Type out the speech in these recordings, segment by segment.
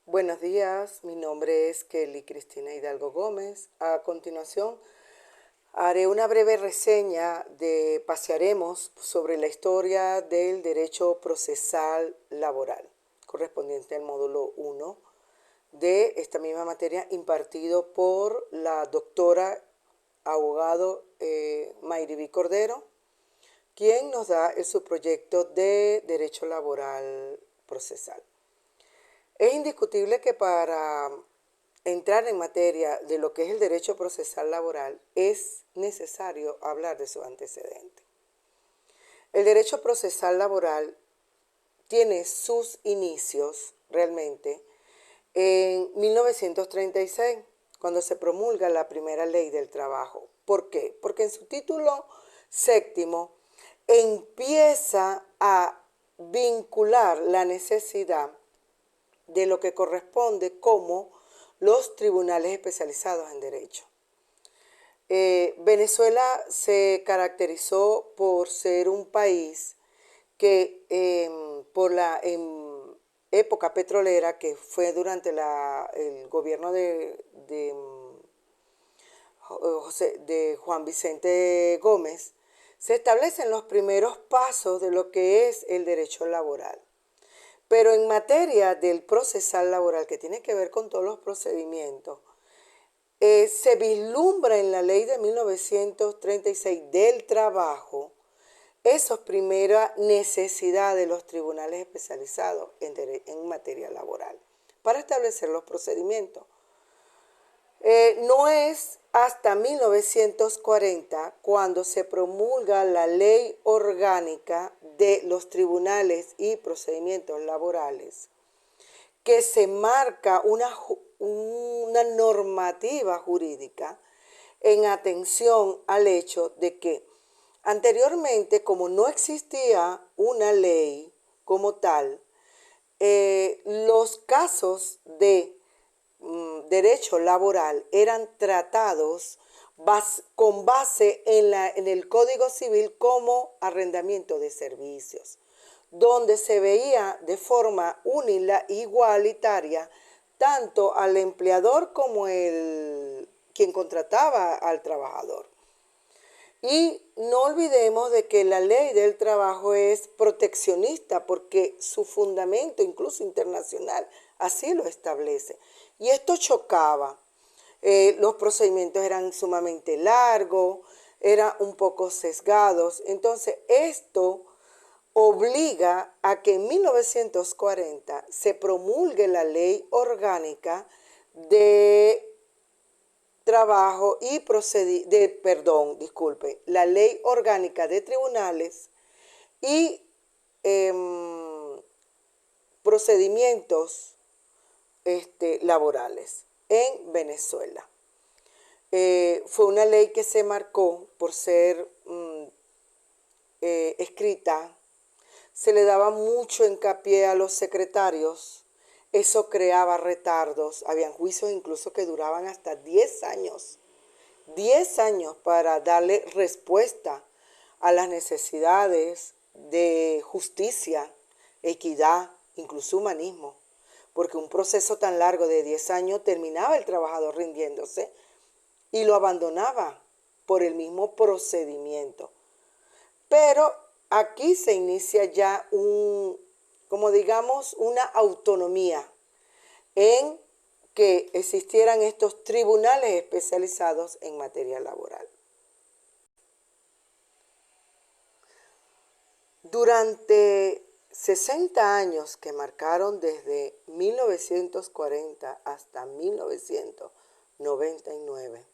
Buenos días, mi nombre es Kelly Cristina Hidalgo Gómez. A continuación, haré una breve reseña pasearemos sobre la historia del derecho procesal laboral, correspondiente al módulo 1 de esta misma materia impartido por la doctora abogado Mayribi Cordero, quien nos da el subproyecto de Derecho Laboral Procesal. Es indiscutible que para entrar en materia de lo que es el derecho procesal laboral es necesario hablar de su antecedente. El derecho procesal laboral tiene sus inicios realmente en 1936, cuando se promulga la primera ley del trabajo. ¿Por qué? Porque en su título séptimo empieza a vincular la necesidad de lo que corresponde como los tribunales especializados en derecho. Venezuela se caracterizó por ser un país que por la época petrolera, que fue durante el gobierno de Juan Vicente Gómez, se establecen los primeros pasos de lo que es el derecho laboral. Pero en materia del procesal laboral, que tiene que ver con todos los procedimientos, se vislumbra en la ley de 1936 del trabajo esas primeras necesidades de los tribunales especializados en materia laboral para establecer los procedimientos. No es hasta 1940 cuando se promulga la ley orgánica de los tribunales y procedimientos laborales, que se marca una normativa jurídica en atención al hecho de que anteriormente, como no existía una ley como tal, los casos de derecho laboral eran tratados con base en el Código Civil como arrendamiento de servicios, donde se veía de forma igualitaria tanto al empleador como quien contrataba al trabajador. Y no olvidemos de que la ley del trabajo es proteccionista porque su fundamento, incluso internacional, así lo establece. Y esto chocaba. Los procedimientos eran sumamente largos, eran un poco sesgados. Entonces, esto obliga a que en 1940 se promulgue la ley orgánica de trabajo y la ley orgánica de tribunales y procedimientos laborales en Venezuela. Fue una ley que se marcó por ser escrita, se le daba mucho hincapié a los secretarios, eso creaba retardos, habían juicios incluso que duraban hasta 10 años, 10 años para darle respuesta a las necesidades de justicia, equidad, incluso humanismo, porque un proceso tan largo de 10 años terminaba el trabajador rindiéndose y lo abandonaba por el mismo procedimiento. Pero aquí se inicia ya como digamos, una autonomía en que existieran estos tribunales especializados en materia laboral. Durante 60 años que marcaron desde 1940 hasta 1999,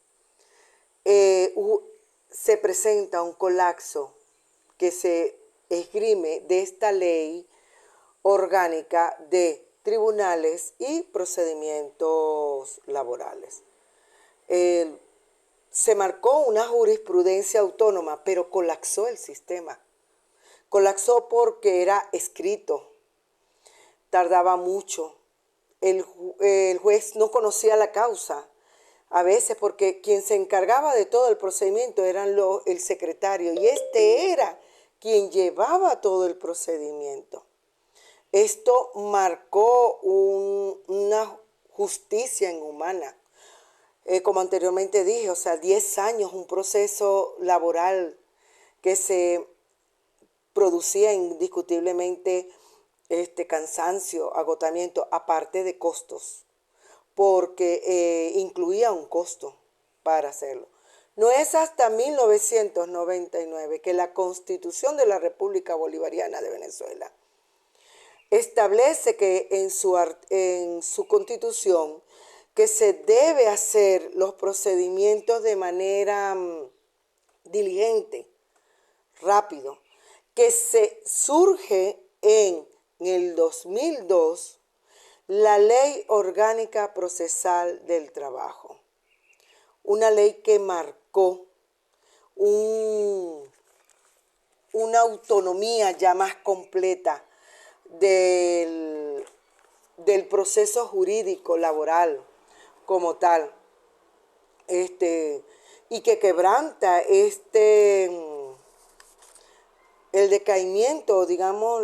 se presenta un colapso que se esgrime de esta ley orgánica de tribunales y procedimientos laborales. Se marcó una jurisprudencia autónoma, pero colapsó el sistema. Colapsó porque era escrito, tardaba mucho, el juez no conocía la causa, a veces porque quien se encargaba de todo el procedimiento era el secretario y este era quien llevaba todo el procedimiento. Esto marcó una justicia inhumana. Como anteriormente dije, o sea, 10 años, un proceso laboral que se producía indiscutiblemente cansancio, agotamiento, aparte de costos, porque incluía un costo para hacerlo. No es hasta 1999 que la Constitución de la República Bolivariana de Venezuela establece que en su constitución que se debe hacer los procedimientos de manera diligente, rápido, que se surge en el 2002 la Ley Orgánica Procesal del Trabajo, una ley que marcó una autonomía ya más completa del proceso jurídico laboral como tal, y que quebranta el decaimiento, digamos,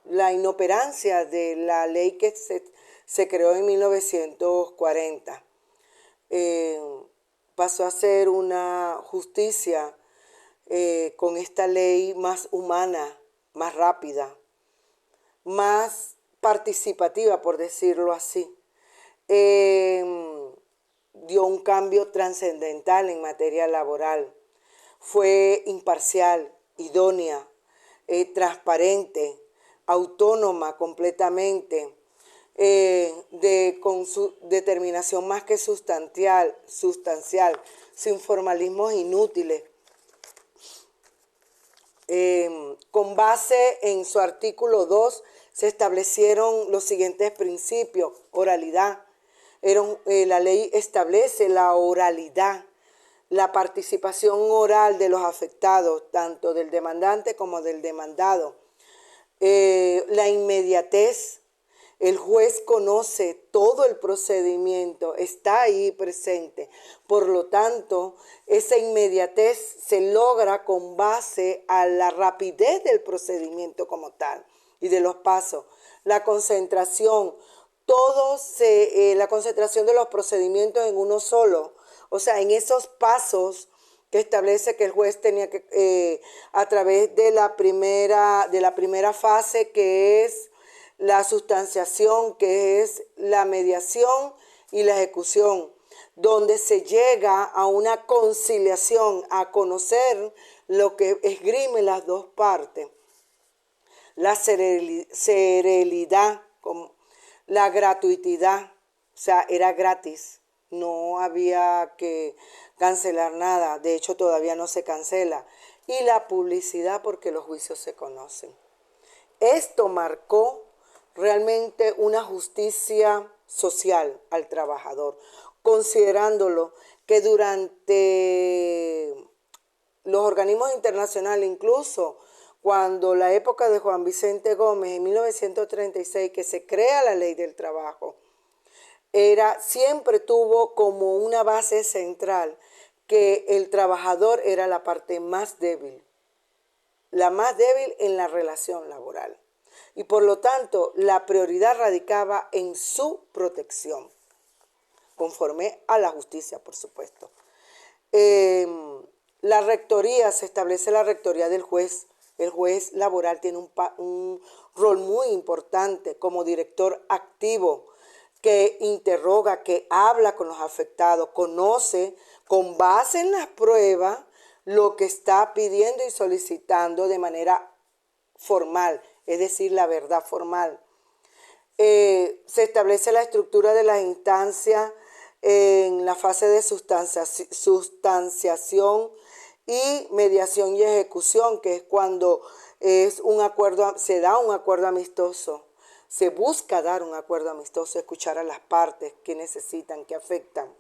la inoperancia de la ley que se creó en 1940. Pasó a ser una justicia con esta ley más humana, más rápida, más participativa, por decirlo así. Dio un cambio trascendental en materia laboral. Fue imparcial, idónea, transparente, autónoma completamente, con su determinación más que sustancial, sin formalismos inútiles. Con base en su artículo 2 se establecieron los siguientes principios. Oralidad. La ley establece la oralidad, la participación oral de los afectados, tanto del demandante como del demandado. La inmediatez. El juez conoce todo el procedimiento, está ahí presente. Por lo tanto, esa inmediatez se logra con base a la rapidez del procedimiento como tal y de los pasos. La concentración, la concentración de los procedimientos en uno solo, o sea, en esos pasos que establece que el juez tenía que, a través de la primera fase, que es la sustanciación, que es la mediación y la ejecución, donde se llega a una conciliación, a conocer lo que esgrime las dos partes. La serenidad, la gratuidad, o sea, era gratis, no había que cancelar nada, de hecho todavía no se cancela. Y la publicidad, porque los juicios se conocen. Esto marcó realmente una justicia social al trabajador, considerándolo que durante los organismos internacionales, incluso cuando la época de Juan Vicente Gómez, en 1936, que se crea la ley del trabajo, siempre tuvo como una base central que el trabajador era la parte más débil, la más débil en la relación laboral. Y por lo tanto, la prioridad radicaba en su protección, conforme a la justicia, por supuesto. La rectoría, se establece la rectoría del juez. El juez laboral tiene un rol muy importante como director activo, que interroga, que habla con los afectados, conoce con base en las pruebas lo que está pidiendo y solicitando de manera formal, es decir, la verdad formal. Se establece la estructura de las instancias en la fase de sustanciación y mediación y ejecución, que es cuando se da un acuerdo amistoso. Se busca dar un acuerdo amistoso, escuchar a las partes que necesitan, que afectan.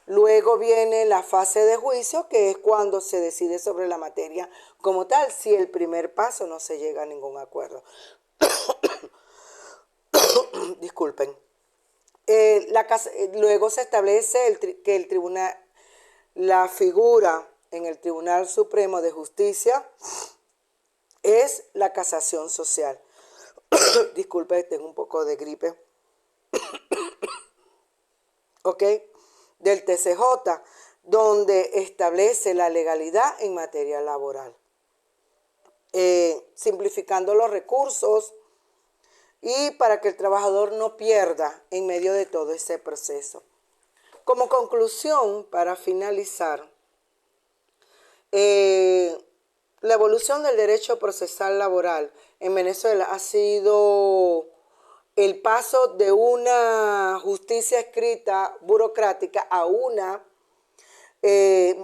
Luego viene la fase de juicio, que es cuando se decide sobre la materia como tal, si el primer paso no se llega a ningún acuerdo. Disculpen. Luego se establece que el tribunal, la figura en el Tribunal Supremo de Justicia es la casación social. disculpe, tengo un poco de gripe, ¿ok? Del TCJ, donde establece la legalidad en materia laboral, simplificando los recursos y para que el trabajador no pierda en medio de todo ese proceso. Como conclusión, para finalizar, la evolución del derecho procesal laboral en Venezuela ha sido el paso de una justicia escrita burocrática a una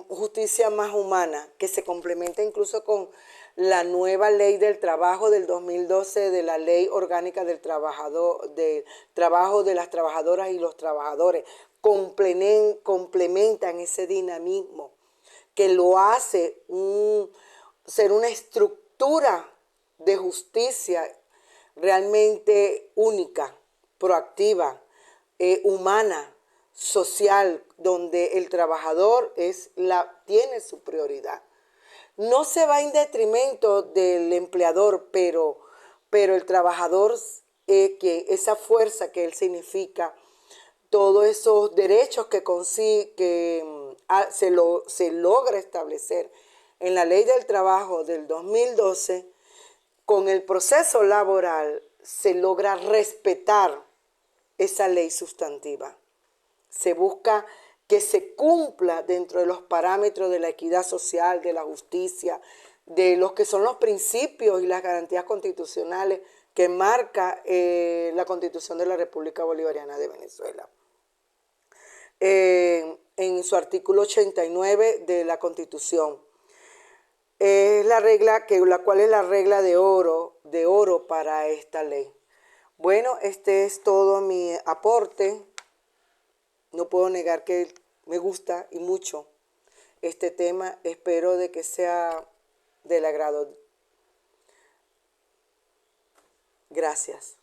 justicia más humana, que se complementa incluso con la nueva ley del trabajo del 2012, de la ley orgánica del trabajador, del trabajo de las trabajadoras y los trabajadores, complementan ese dinamismo que lo hace ser una estructura de justicia realmente única, proactiva, humana, social, donde el trabajador tiene su prioridad. No se va en detrimento del empleador, pero el trabajador, esa fuerza que él significa, todos esos derechos que se logra establecer en la ley del trabajo del 2012, con el proceso laboral se logra respetar esa ley sustantiva. Se busca que se cumpla dentro de los parámetros de la equidad social, de la justicia, de los que son los principios y las garantías constitucionales que marca la Constitución de la República Bolivariana de Venezuela. En su artículo 89 de la Constitución. Es la cual es la regla de oro para esta ley. Bueno, este es todo mi aporte. No puedo negar que me gusta y mucho este tema. Espero de que sea del agrado. Gracias.